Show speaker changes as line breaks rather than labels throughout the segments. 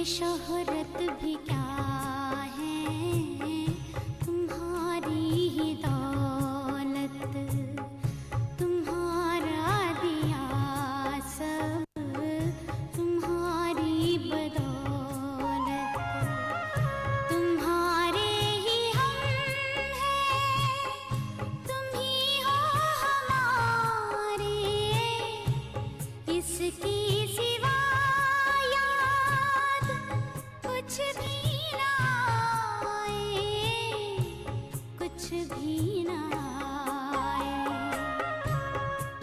शोहरत भी क्या है, तुम्हारी ही दौलत, तुम्हारा दिया सब, तुम्हारी बदौलत, तुम्हारे ही हम हैं, तुम ही हो हमारे, इसकी सिवा कुछ भी ना आए, कुछ भी ना आए,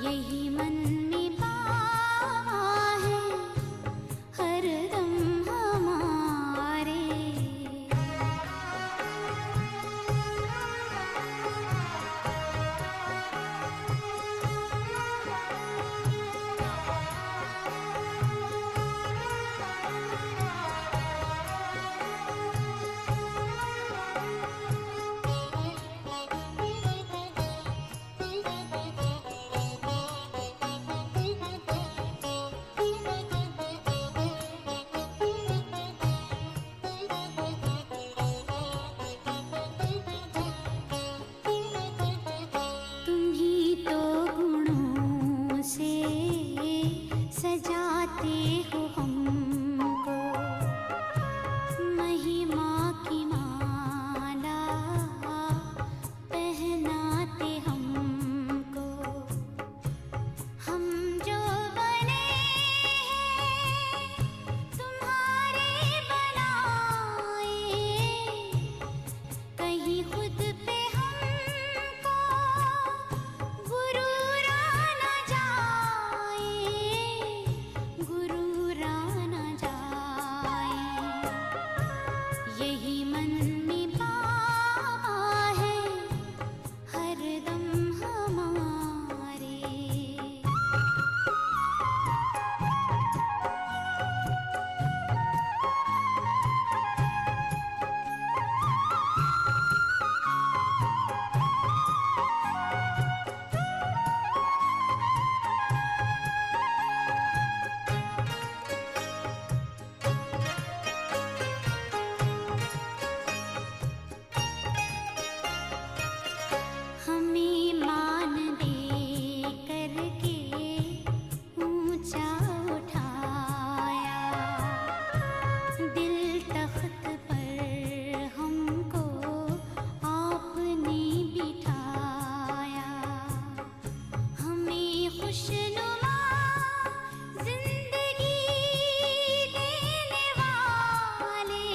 यही मन में पावा है हरदम हमारे। सजाते हो हमको महिमा की माला, पहनाते हमको, हम जो बने हैं तुम्हारे बनाए, कहीं खुद पे हमको गुरूर न जाए, गुरूर न जाए, यही मन में पावा है हरदम हमारे। हमें मान दे करके ऊंचा उठाया, दिल तख्त पर हमको आपने बिठाया, हमें खुशनुमा जिंदगी देने वाले,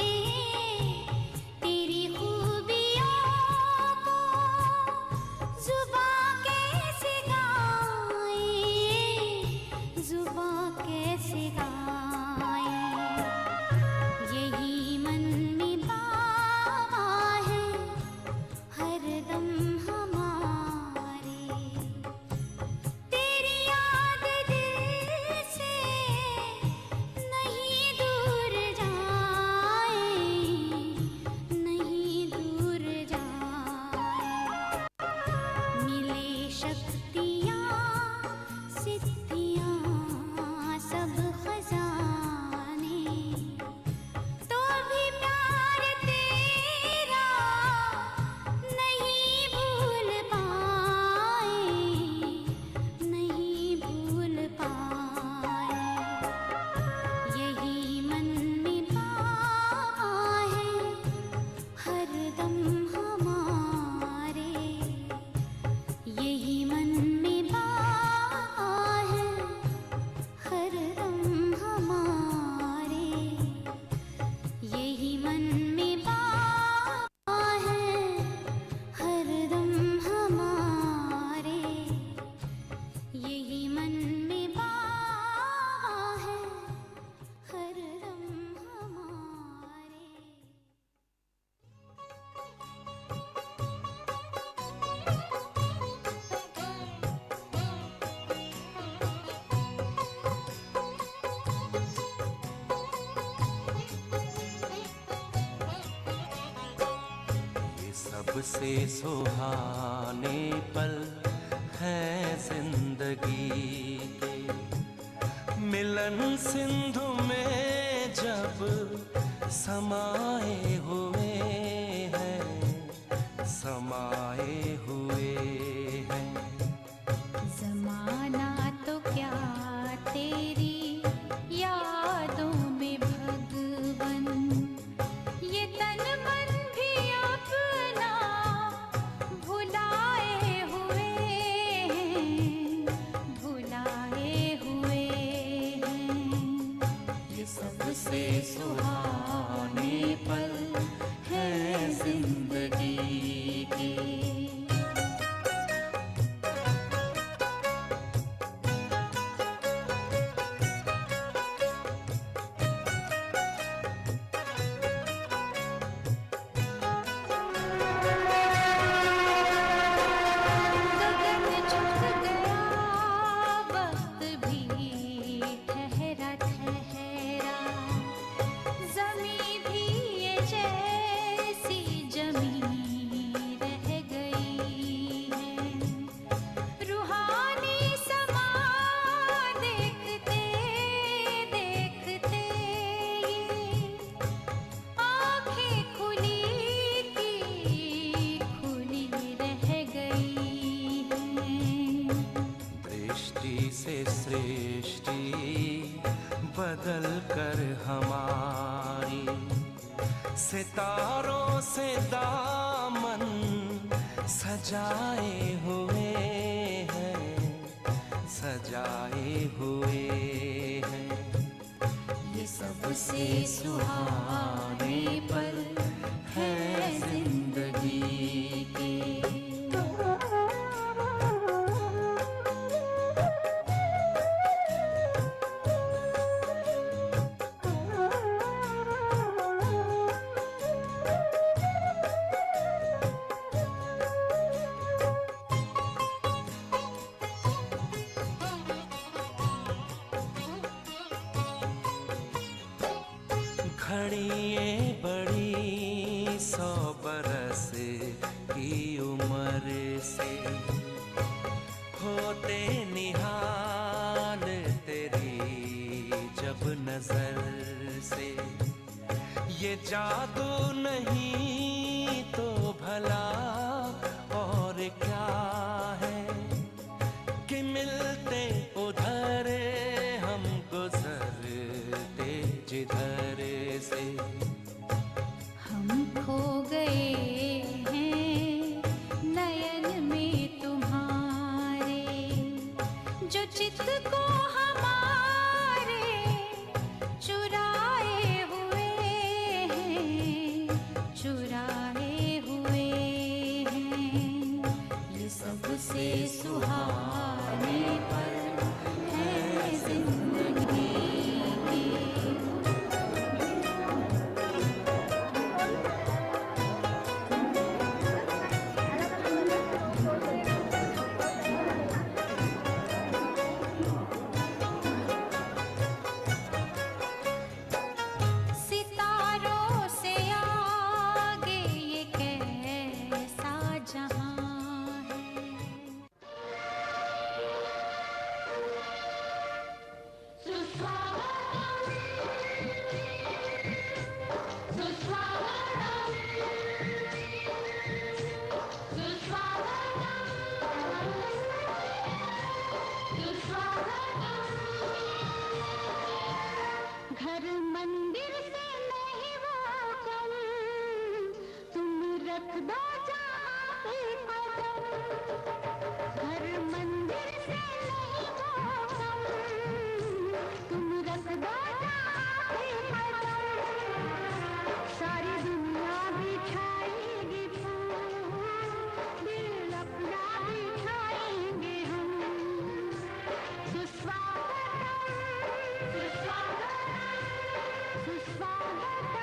तेरी खूबियों को जुबां कैसे गाएं, जुबां कैसे गाएं, यही मन में पावा है हरदम हमारे। तेरी याद दिल से नहीं दूर जाए, नहीं दूर जाए, मिले शक्तियाँ सिद्धियाँ सब खजाने, तो भी प्यार तेरा नहीं भूल पाए, नहीं भूल पाए, यही मन में पावा है हरदम हमारे, यही मन में पावा है हरदम हमारे, यही मन में पावा है हरदम हमारे, यही मन में पावा है हरदम हमारे।
ये सबसे सुहाने पल हैं जिंदगी के, मिलन सिंधु में जब समाए हुए हैं, समाए हुए हैं।
जमाना तो क्या तेरी यादों में भगवन, ये तन मन भी अपना भुलाए हुए हैं, भुलाए हुए हैं।
ये सबसे सुहाने पल हैं जिंदगी के।
गगन झुक गया, वक्त भी ठहरा ठहरा, ज़मीं भी ये जैसी जमीं रह गई है। रूहानी समा देखते देखते ये आँखें खुली की खुली रह गई हैं।
दृष्टि से सृष्टि बदल कर हमारी, सितारों से दामन सजाए हुए हैं, सजाए हुए हैं। ये सबसे सुहाने पल हैं जिंदगी के। घड़िए बड़ी 100 बरस की उम्र से, होते निहाल तेरी जब नजर से। ये जादू नहीं तो भला और क्या है, कि मिलते उधर हम गुजरते जिधर से।
हम खो गए हैं नयन में तुम्हारे, जो चित को हमारे चुराए हुए हैं, चुराए हुए हैं। ये सबसे सुहाने पल हैं जिंदगी के। सितारों से आगे ये कैसा जहां है। घर मंदिर से नहीं वो कम, तुम रख दो जहाँ पे कदम। घर मंदिर से नहीं वो कम, तुम रख दो जहाँ पे कदम। सारी दुनिया बिछाएगी फूल, दिल अपना बिछाएंगे हम। सुस्वागतम, सुस्वागतम, सुस्वागतम,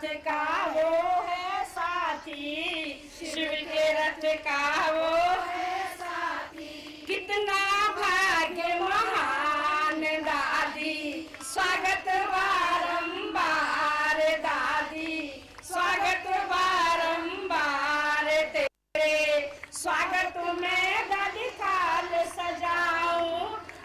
रथ का वो है साथी, शिव के रथ का वो है साथी। कितना भाग्य महान दादी, स्वागत बारंबार दादी, स्वागत बारंबार तेरे। स्वागत में दादी थाल सजाऊं,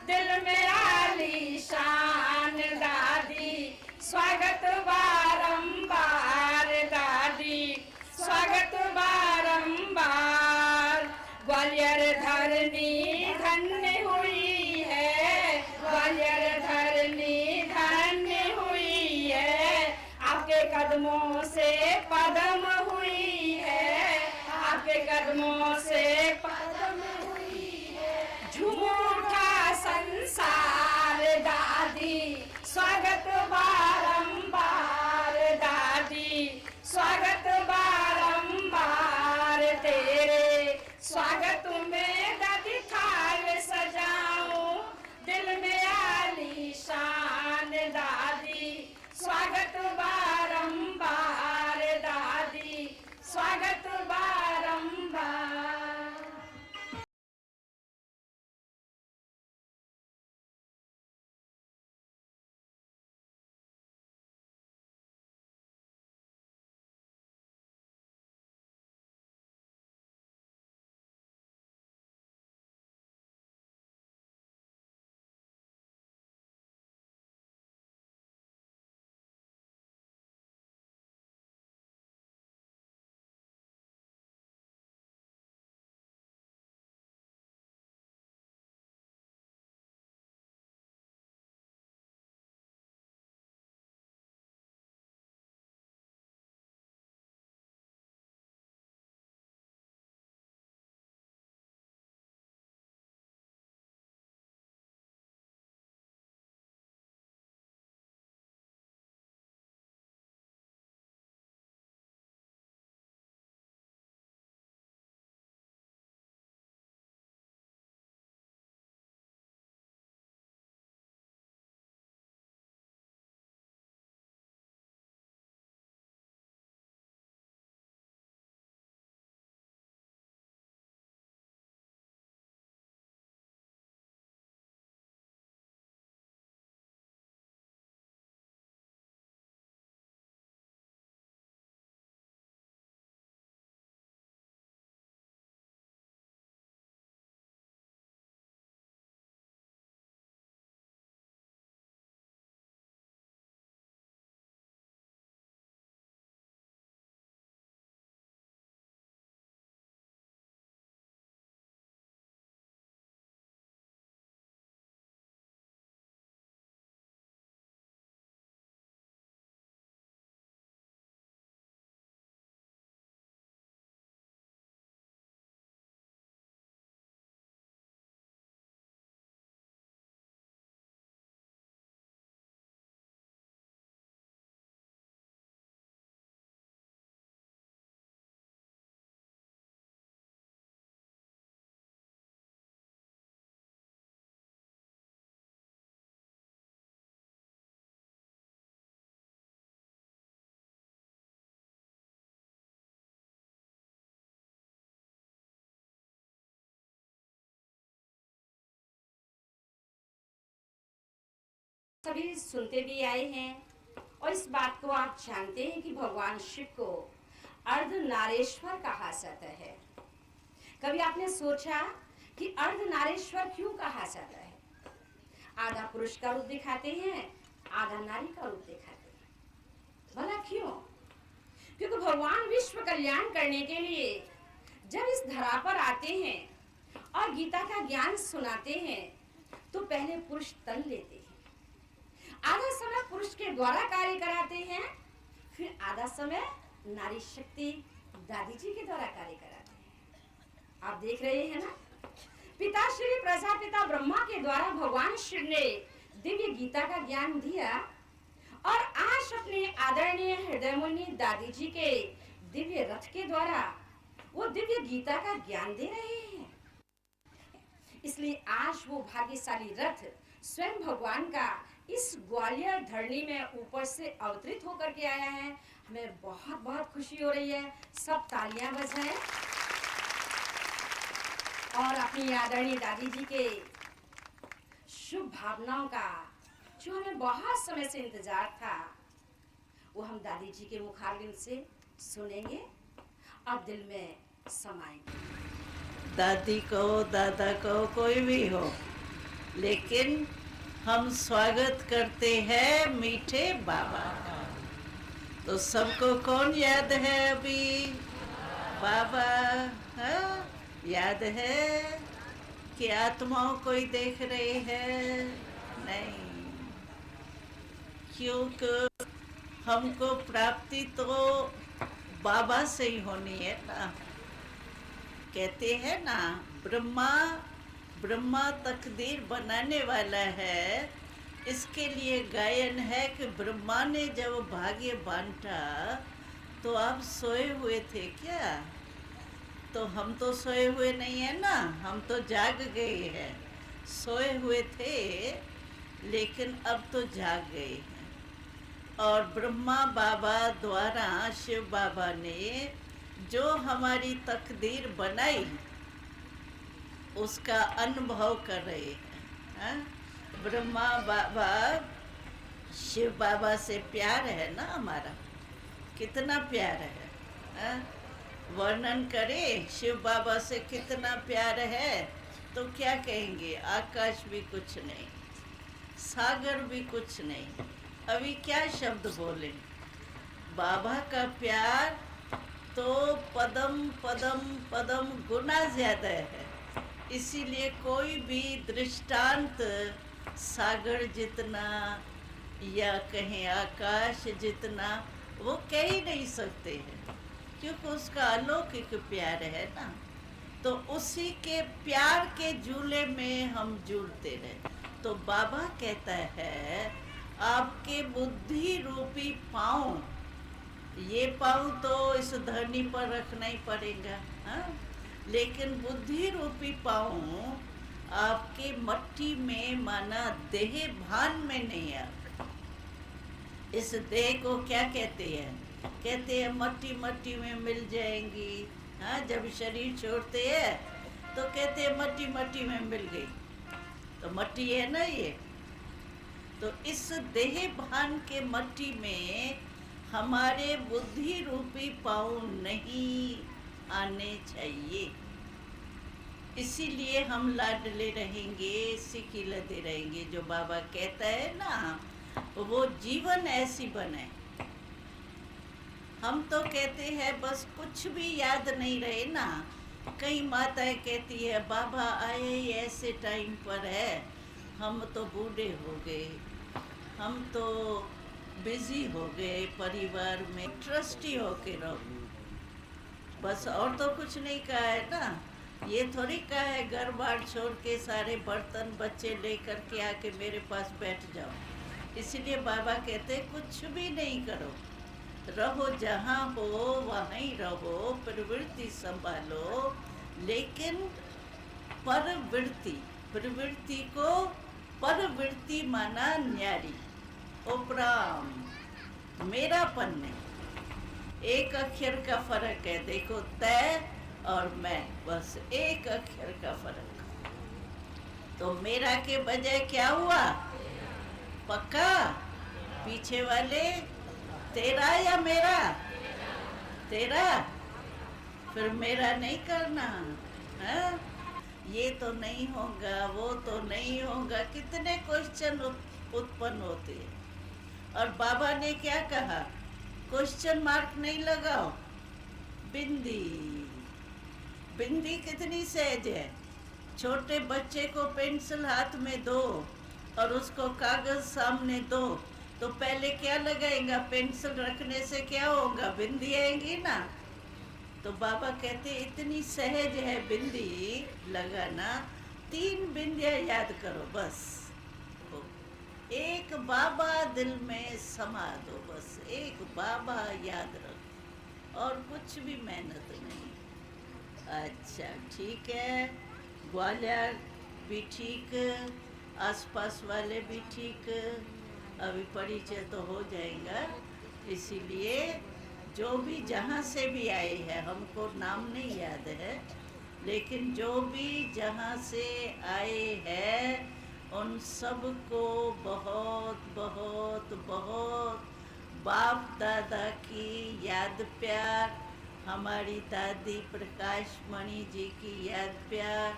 दिल में आलीशान दादी, स्वागत बारंबार दादी, स्वागत बारंबार। ग्वालियर धरनी धन्य हुई है, ग्वालियर धरनी धन्य हुई है। आपके कदमों से पदम हुई है, आपके कदमों से पदम हुई है। झूम उठा संसार दादी, स्वागत बारंबार दादी, स्वागत बारंबार तेरे। स्वागत में दादी थाल सजाऊं, दिल में आलीशान दादी, स्वागत बारंबार दादी, स्वागत बारंबार। सभी सुनते भी आए हैं और इस बात को आप जानते हैं कि भगवान शिव को अर्धनारेश्वर कहा जाता है। कभी आपने सोचा कि अर्धनारेश्वर क्यों कहा जाता है? आधा पुरुष का रूप दिखाते हैं, आधा नारी का रूप दिखाते हैं। भला क्यों? क्योंकि भगवान विश्व कल्याण करने के लिए जब इस धरा पर आते हैं और गीता का ज्ञान सुनाते हैं तो पहले पुरुष तन लेते हैं, आधा समय पुरुष के द्वारा कार्य कराते हैं, फिर आधा समय नारी शक्ति दादी जी के द्वारा कार्य कराते हैं। आप देख रहे हैं ना, पिता श्री प्रजापिता ब्रह्मा के द्वारा भगवान शिव ने दिव्य गीता का ज्ञान दिया और आज अपने आदरणीय हृदयमुनि दादी जी के दिव्य रथ के द्वारा वो दिव्य गीता का ज्ञान दे रहे हैं। इसलिए आज वो भाग्यशाली रथ स्वयं भगवान का इस ग्वालियर धरनी में ऊपर से अवतरित होकर के आया है। हमें बहुत बहुत खुशी हो रही है। सब तालियां बजाएं और अपनी आदरणीय दादी जी के शुभ भावनाओं का जो हमें बहुत समय से इंतजार था वो हम दादी जी के मुखारबिन से सुनेंगे और दिल में समाएंगे।
दादी कहो दादा कहो कोई भी हो, लेकिन हम स्वागत करते हैं मीठे बाबा का। तो सबको कौन याद है अभी? बाबा, हाँ? याद है कि आत्माओं कोई देख रहे हैं? नहीं, क्योंकि हमको प्राप्ति तो बाबा से ही होनी है ना। कहते हैं ना, ब्रह्मा तकदीर बनाने वाला है। इसके लिए गायन है कि ब्रह्मा ने जब भाग्य बांटा तो आप सोए हुए थे क्या? तो हम तो सोए हुए नहीं है ना, हम तो जाग गए हैं। सोए हुए थे लेकिन अब तो जाग गए हैं। और ब्रह्मा बाबा द्वारा शिव बाबा ने जो हमारी तकदीर बनाई उसका अनुभव कर रहे हैं। हाँ? ब्रह्मा बाबा, शिव बाबा से प्यार है ना हमारा, कितना प्यार है। हाँ? वर्णन करें शिव बाबा से कितना प्यार है तो क्या कहेंगे? आकाश भी कुछ नहीं, सागर भी कुछ नहीं। अभी क्या शब्द बोले? बाबा का प्यार तो पदम पदम पदम गुना ज्यादा है। इसीलिए कोई भी दृष्टांत सागर जितना या कहें आकाश जितना वो कह ही नहीं सकते हैं, क्योंकि उसका अलौकिक प्यार है ना। तो उसी के प्यार के झूले में हम जुड़ते रहे। तो बाबा कहता है आपके बुद्धि रूपी पाँव, ये पाँव तो इस धरनी पर रखना ही पड़ेगा, हाँ? लेकिन बुद्धि रूपी पाँव आपके मट्टी में माना देह भान में नहीं आ। इस देह को क्या कहते हैं? कहते हैं मट्टी मट्टी में मिल जाएंगी। हाँ, जब शरीर छोड़ते हैं तो कहते हैं मट्टी मट्टी में मिल गई। तो मट्टी है ना ये। तो इस देह भान के मट्टी में हमारे बुद्धि रूपी पाँव नहीं आने चाहिए। इसीलिए हम लाडले रहेंगे, सिकिलते रहेंगे। जो बाबा कहता है ना, वो जीवन ऐसी बने। हम तो कहते हैं बस कुछ भी याद नहीं रहे ना। कई माताएं कहती है बाबा आए ऐसे टाइम पर है, हम तो बूढ़े हो गए, हम तो बिजी हो गए, परिवार में ट्रस्टी होके रहो बस, और तो कुछ नहीं कहा है ना। ये थोड़ी कहा है घर बार छोड़ के सारे बर्तन बच्चे लेकर के आके मेरे पास बैठ जाओ। इसलिए बाबा कहते कुछ भी नहीं करो, रहो जहाँ हो वहीं रहो, प्रवृत्ति संभालो, लेकिन प्रवृत्ति को परवृत्ति माना न्यारी, उपराम, मेरापन नहीं। एक अक्षर का फर्क है, देखो तय और मैं, बस एक अक्षर का फर्क। तो मेरा के बजाय क्या हुआ? पक्का? पीछे वाले तेरा या मेरा? तेरा। फिर मेरा नहीं करना है। ये तो नहीं होगा, वो तो नहीं होगा, कितने क्वेश्चन उत्पन्न होते हैं। और बाबा ने क्या कहा? क्वेश्चन मार्क नहीं लगाओ, बिंदी कितनी सहज है। छोटे बच्चे को पेंसिल हाथ में दो और उसको कागज सामने दो तो पहले क्या लगाएगा? पेंसिल रखने से क्या होगा? बिंदी आएगी ना। तो बाबा कहते इतनी सहज है बिंदी लगाना, 3 बिंदियां याद करो बस। एक बाबा दिल में समा दो, बस एक बाबा याद रखो, और कुछ भी मेहनत नहीं। अच्छा ठीक है, ग्वालियर भी ठीक, आसपास वाले भी ठीक। अभी परिचय तो हो जाएगा, इसीलिए जो भी जहाँ से भी आए हैं, हमको नाम नहीं याद है, लेकिन जो भी जहाँ से आए हैं उन सबको बहुत बहुत बहुत बाप दादा की याद प्यार, हमारी दादी प्रकाश मणि जी की याद प्यार,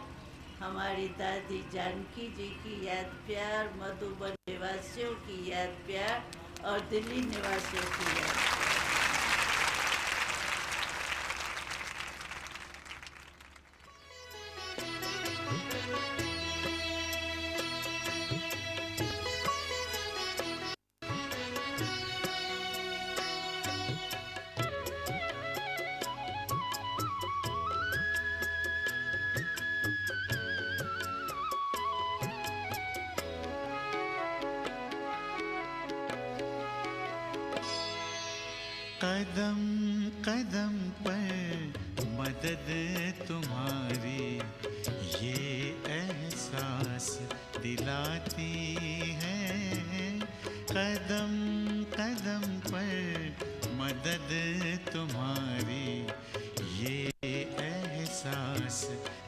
हमारी दादी जानकी जी की याद प्यार, मधुबन निवासियों की याद प्यार और दिल्ली निवासियों की याद प्यार।
कदम कदम पर मदद तुम्हारी ये एहसास दिलाती है। कदम कदम पर मदद तुम्हारी ये एहसास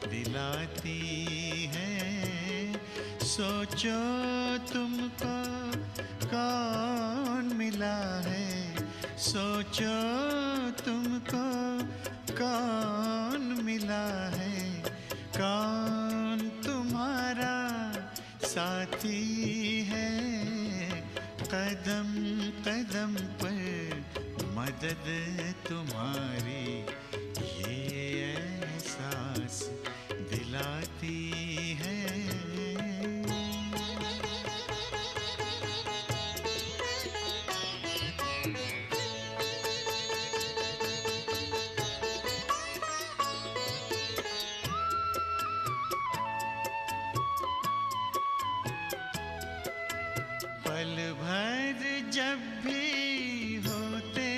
दिलाती है। सोचो तुमको कौन मिला है, सोचो तुमको कौन मिला है, कौन तुम्हारा साथी है। कदम कदम पर मदद तुम्हारी ये एहसास दिलाती है। पल भर जब भी होते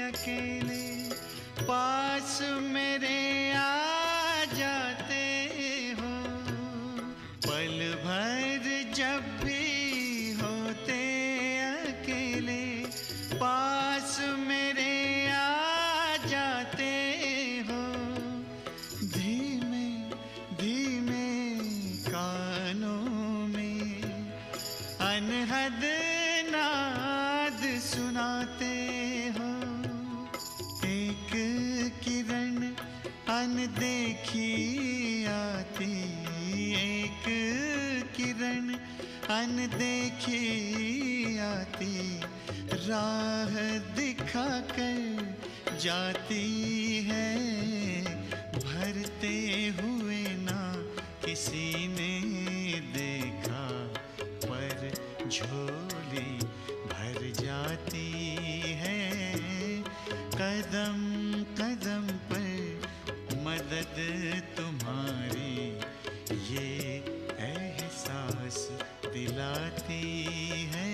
अकेले पास मेरे आ जाते हो। पल भर जब भी होते अकेले पास मेरे आ जाते हो। धीमे धीमे कानों में अनहद नाद सुनाते हो। एक किरण अनदेखी आती, एक किरण अनदेखी आती, राह दिखाकर जाती है। भरते हुए ना किसी ने देखा पर झोली भर जाती है। कदम कदम पर मदद तुम्हारी ये एहसास दिलाती है।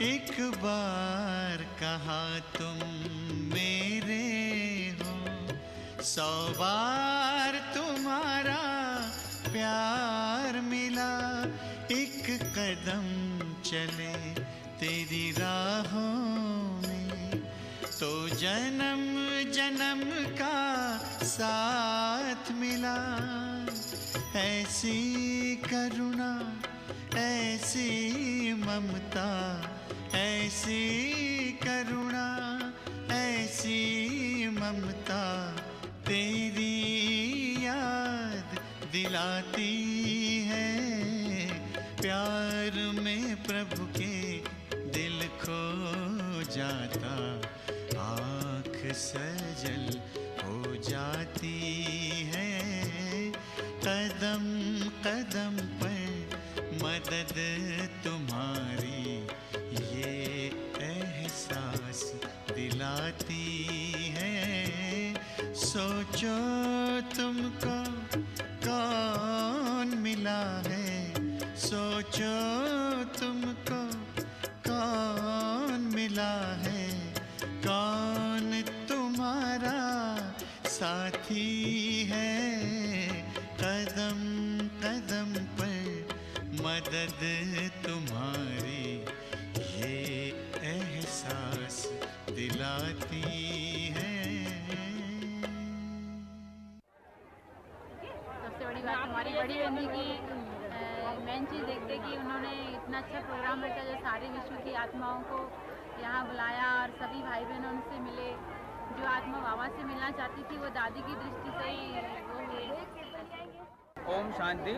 एक बार कहा तुम मेरे हो, 100 बार तुम्हारा प्यार मिला। एक कदम चले तेरी राहों में तो जन्म जन्म का साथ मिला। ऐसी करुणा, ऐसी ममता, ऐसी करुणा, ऐसी ममता तेरी याद दिलाती है। प्यार में प्रभु के दिल खो जाता, आँख सजल हो जाती है। कदम कदम पर मदद तुम्हारी ये एहसास दिलाती है। सोचो तुमको मदद तुम्हारी ये एहसास दिलाती है।
सबसे बड़ी बात हमारी बड़ी बहन जी की मेन चीज़ देखते कि उन्होंने इतना अच्छा प्रोग्राम रखा जो सारे विश्व की आत्माओं को यहाँ बुलाया और सभी भाई बहन उनसे मिले। जो आत्मा बाबा से मिलना चाहती थी वो दादी की दृष्टि से ही वो हुए।
ओम शांति।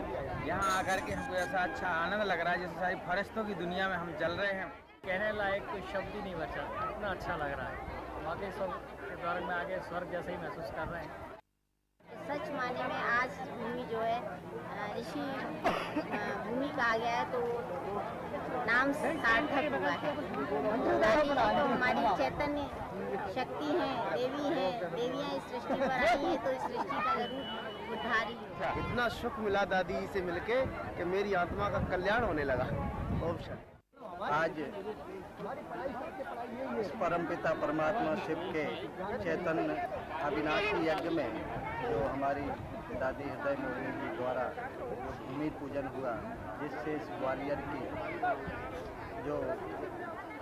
यहाँ आकर के हमको ऐसा अच्छा आनंद लग रहा है जैसे सारी फरिश्तों की दुनिया में हम चल रहे हैं।
कहने लायक कोई शब्द ही नहीं बचा, इतना अच्छा लग रहा है। वाकई सब के द्वार में आगे स्वर्ग जैसे ही महसूस कर रहे हैं।
सच माने में आज भूमि जो है ऋषि भूमि कहा गया है तो नाम सार्थक हुआ है। तो हमारी चैतन्य शक्ति है, देवी है, देवियाँ इस सृष्टि पर आई हैं तो इस सृष्टि का जरूर उद्धार ही होगा।
इतना सुख मिला दादी से मिलके कि मेरी आत्मा का कल्याण होने लगा। ओम शांति। आज इस परमपिता परमात्मा शिव के चैतन्य अविनाशी यज्ञ में जो हमारी दादी हृदय मोहिनी जी द्वारा भूमि पूजन हुआ, जिससे इस ग्वालियर की जो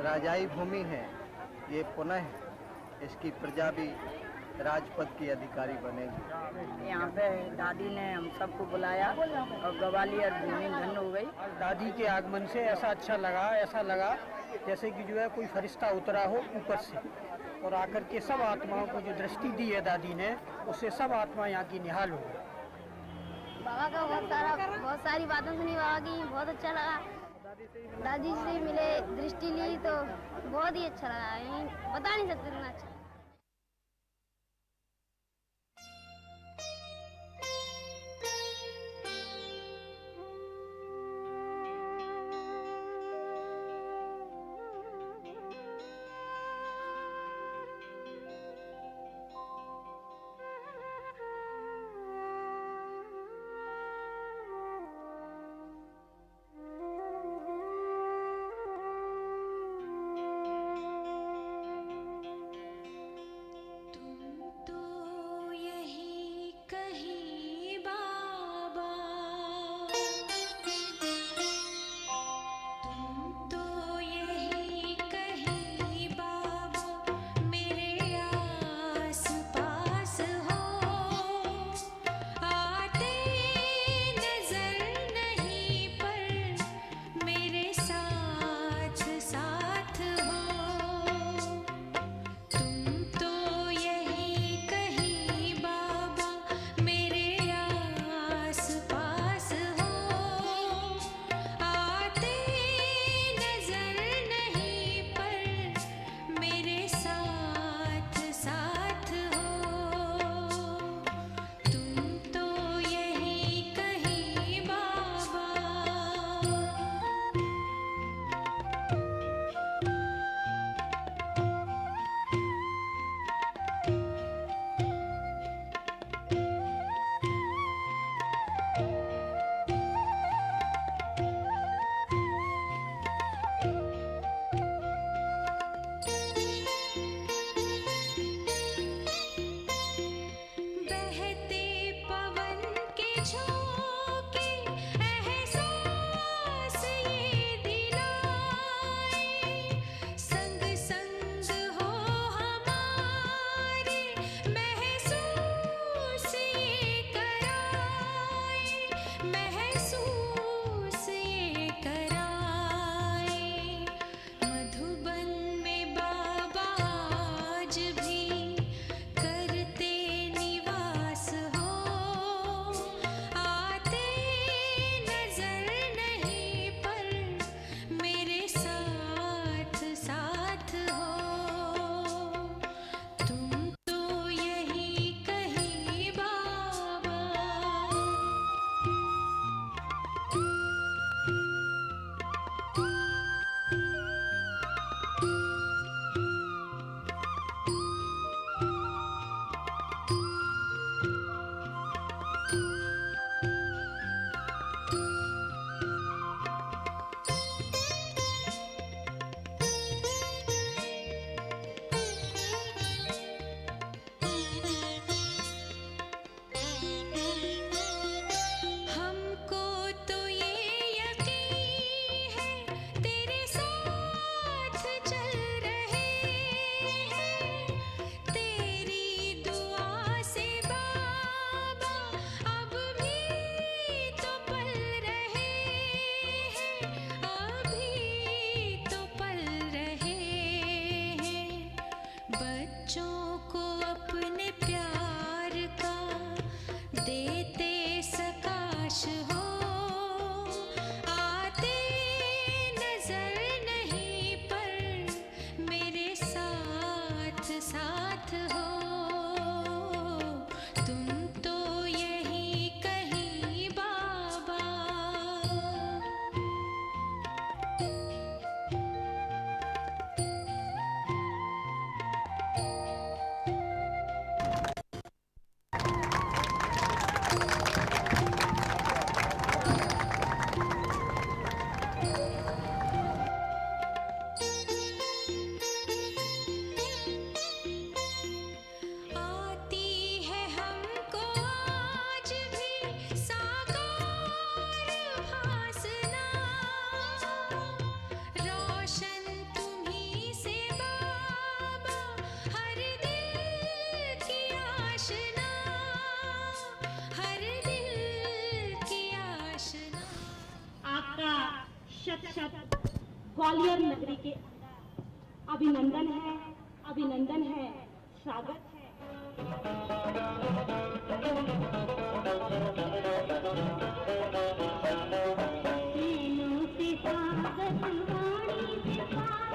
राजाई भूमि है ये पुनः इसकी प्रजा भी राजपद की अधिकारी बनेगी।
यहाँ पे दादी ने हम सबको बुलाया और ग्वालियर भूमि धन्य हो गई।
दादी के आगमन से ऐसा लगा जैसे कि जो है कोई फरिश्ता उतरा हो ऊपर से और आकर के सब आत्माओं को जो दृष्टि दी है दादी ने, उससे सब आत्मा यहाँ की निहाल हो गई।
बाबा का बहुत सारी बातें सुनी बाबा की, बहुत अच्छा लगा। दादी से मिले, दृष्टि ली तो बहुत ही अच्छा लगा, बता नहीं सकते इतना अच्छा।
खामोश हो, आते नजर नहीं पर मेरे साथ साथ हो, तुम तो यही कहीं बाबा। आती है हमको आज भी साकार भासना, रोशन तुम्ही से बाबा हर दिल की आशना, हर दिल की आशना।
आपका शत शत ग्वालियर नगरी के अभिनंदन है, अभिनंदन है, स्वागत है। नैनों से स्वागत, वाणी से स्वागत,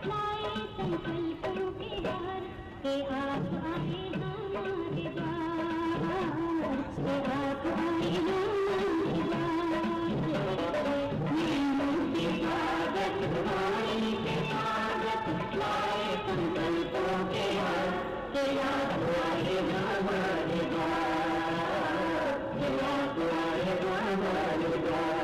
लाए संकल्पों के हार, के आप आए हमारे द्वार, के आप आए हमारे द्वार। नैनों से स्वागत, वाणी से स्वागत, लाए संकल्पों के हार, के आप आए हमारे द्वार, के आप आए हमारे द्वार।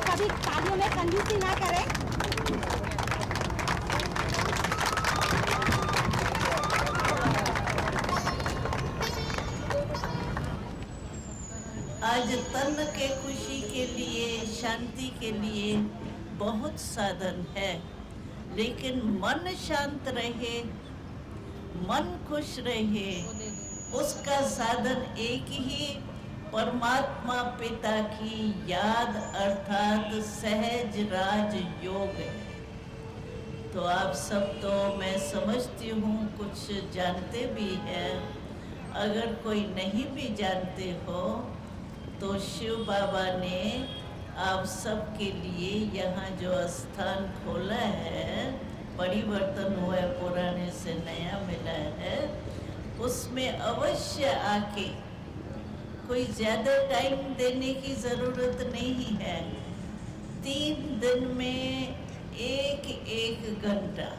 कभी तालियों में कंजूसी ना करें।
आज तन के खुशी के लिए, शांति के लिए बहुत साधन है, लेकिन मन शांत रहे, मन खुश रहे, उसका साधन एक ही परमात्मा पिता की याद अर्थात सहज राज योग है। तो आप सब तो मैं समझती हूँ कुछ जानते भी हैं, अगर कोई नहीं भी जानते हो तो शिव बाबा ने आप सब के लिए यहाँ जो स्थान खोला है, परिवर्तन हुआ है, पुराने से नया मिला है, उसमें अवश्य आके, कोई ज़्यादा टाइम देने की ज़रूरत नहीं है, 3 दिन में एक घंटा,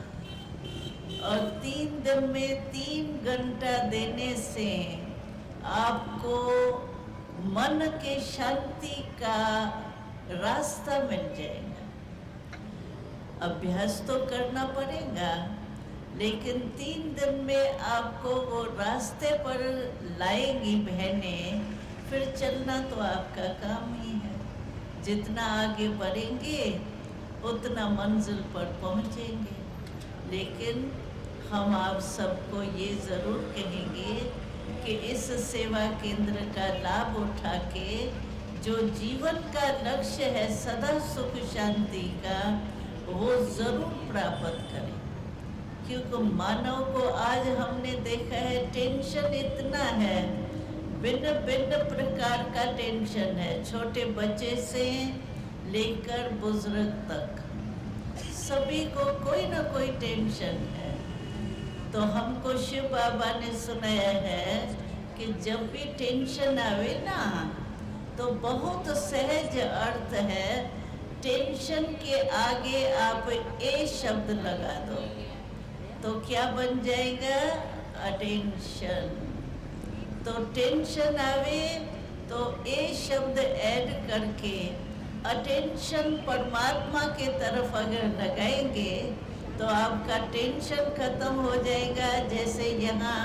और 3 दिन में 3 घंटा देने से आपको मन के शांति का रास्ता मिल जाएगा। अभ्यास तो करना पड़ेगा, लेकिन 3 दिन में आपको वो रास्ते पर लाएगी बहनें, फिर चलना तो आपका काम ही है। जितना आगे बढ़ेंगे उतना मंजिल पर पहुंचेंगे। लेकिन हम आप सबको ये ज़रूर कहेंगे कि इस सेवा केंद्र का लाभ उठा के जो जीवन का लक्ष्य है सदा सुख शांति का, वो ज़रूर प्राप्त करें। क्योंकि मानव को आज हमने देखा है टेंशन इतना है, भिन्न भिन्न प्रकार का टेंशन है, छोटे बच्चे से लेकर बुजुर्ग तक सभी को कोई ना कोई टेंशन है। तो हमको शिव बाबा ने सुनाया है कि जब भी टेंशन आवे ना, तो बहुत सहज अर्थ है, टेंशन के आगे आप ए शब्द लगा दो तो क्या बन जाएगा? अटेंशन। तो टेंशन आवे तो ए शब्द ऐड करके अटेंशन परमात्मा के तरफ अगर लगाएंगे तो आपका टेंशन खत्म हो जाएगा। जैसे यहाँ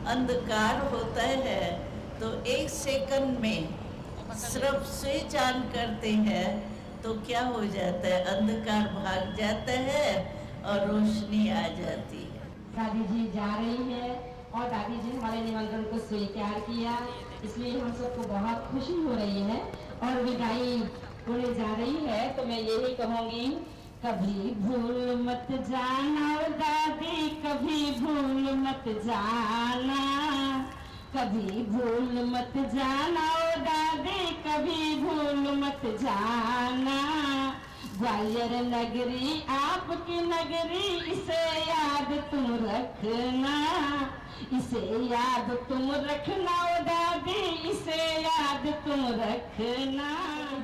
अंधकार होता है तो 1 सेकंड में सिर्फ स्विच ऑन करते हैं तो क्या हो जाता है? अंधकार भाग जाता है और रोशनी आ जाती है।
दादी जी जा रही है और दादी जी हमारे निमंत्रण को स्वीकार किया, इसलिए हम सबको बहुत खुशी हो रही है और विदाई होने जा रही है। तो मैं यही कहूँगी, कभी भूल मत जाना दादी, कभी भूल मत जाना, कभी भूल मत जाना दादी, कभी भूल मत जाना। ग्वालियर नगरी आपकी नगरी, इसे याद तुम रखना, इसे याद तुम रखना ओ दादी, इसे याद तुम रखना।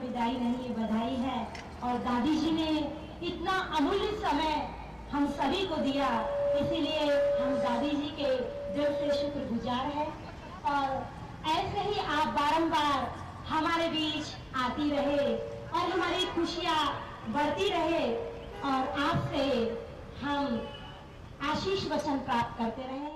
विदाई नहीं बधाई है और दादी जी ने इतना अमूल्य समय हम सभी को दिया, इसीलिए हम दादी जी के दिल से शुक्रगुजार हैं। और ऐसे ही आप बारंबार हमारे बीच आती रहे और हमारी खुशियाँ बढ़ती रहे और आपसे हम आशीष वचन प्राप्त करते रहे।